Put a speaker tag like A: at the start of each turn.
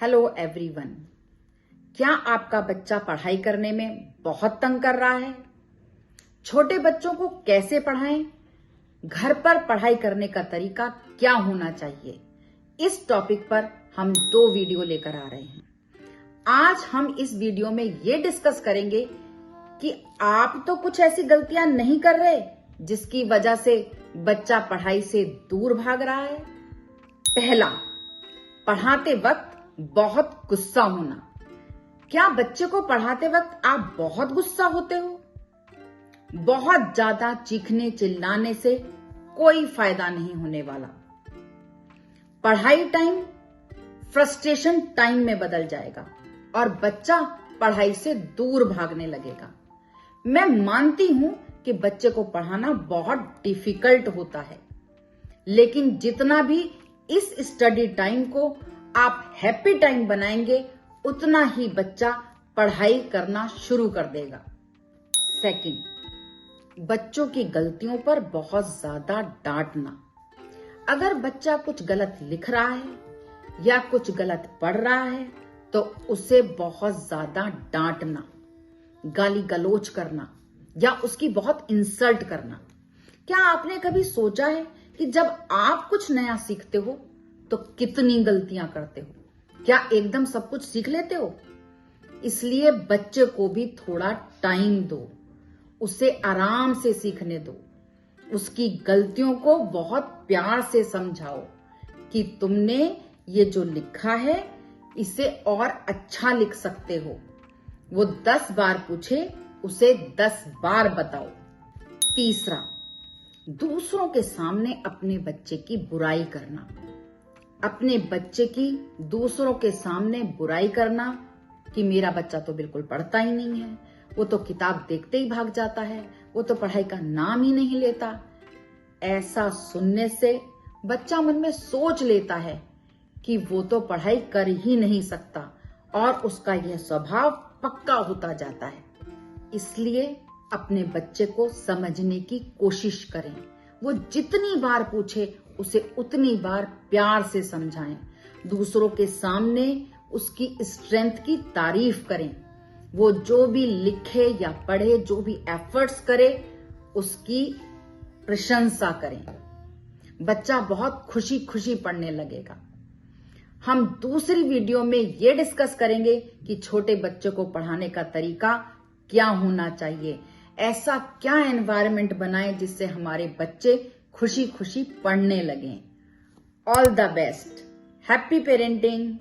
A: Hello everyone. क्या आपका बच्चा पढ़ाई करने में बहुत तंग कर रहा है? छोटे बच्चों को कैसे पढ़ाएं? घर पर पढ़ाई करने का तरीका क्या होना चाहिए? इस टॉपिक पर हम 2 वीडियो लेकर आ रहे हैं। आज हम इस वीडियो में ये डिस्कस करेंगे कि आप तो कुछ ऐसी गलतियां नहीं कर रहे जिसकी वजह से बच्चा पढ़ाई से दूर भाग रहा है। पहला, पढ़ाते वक्त बहुत गुस्सा होना। क्या बच्चे को पढ़ाते वक्त आप बहुत गुस्सा होते हो? बहुत ज्यादा चीखने चिल्लाने से कोई फायदा नहीं होने वाला। पढ़ाई टाइम फ्रस्ट्रेशन टाइम में बदल जाएगा और बच्चा पढ़ाई से दूर भागने लगेगा। मैं मानती हूं कि बच्चे को पढ़ाना बहुत डिफिकल्ट होता है, लेकिन जितना भी इस स्टडी टाइम को आप हैप्पी टाइम बनाएंगे, उतना ही बच्चा पढ़ाई करना शुरू कर देगा। सेकंड, बच्चों की गलतियों पर बहुत ज्यादा डांटना। अगर बच्चा कुछ गलत लिख रहा है या कुछ गलत पढ़ रहा है तो उसे बहुत ज्यादा डांटना, गाली गलौज करना या उसकी बहुत इंसल्ट करना। क्या आपने कभी सोचा है कि जब आप कुछ नया सीखते हो तो कितनी गलतियां करते हो? क्या एकदम सब कुछ सीख लेते हो? इसलिए बच्चे को भी थोड़ा टाइम दो, उसे आराम से सीखने दो। उसकी गलतियों को बहुत प्यार से समझाओ कि तुमने ये जो लिखा है इसे और अच्छा लिख सकते हो। वो 10 बार पूछे, उसे 10 बार बताओ। तीसरा, दूसरों के सामने अपने बच्चे की बुराई करना। अपने बच्चे की दूसरों के सामने बुराई करना कि मेरा बच्चा तो बिल्कुल पढ़ता ही नहीं है, वो तो किताब देखते ही भाग जाता है, वो तो पढ़ाई का नाम ही नहीं लेता। ऐसा सुनने से बच्चा मन में सोच लेता है कि वो तो पढ़ाई कर ही नहीं सकता और उसका यह स्वभाव पक्का होता जाता है। इसलिए अपने बच्चे को समझने की कोशिश करें। वो जितनी बार पूछे उसे उतनी बार प्यार से समझाएं। दूसरों के सामने उसकी स्ट्रेंथ की तारीफ करें। वो जो भी लिखे या पढ़े, जो भी एफर्ट्स करे, उसकी प्रशंसा करें। बच्चा बहुत खुशी खुशी पढ़ने लगेगा। हम दूसरी वीडियो में ये डिस्कस करेंगे कि छोटे बच्चों को पढ़ाने का तरीका क्या होना चाहिए। ऐसा क्या एनवायरनमेंट बनाएं जिससे हमारे बच्चे खुशी खुशी पढ़ने लगें। All the best. Happy parenting.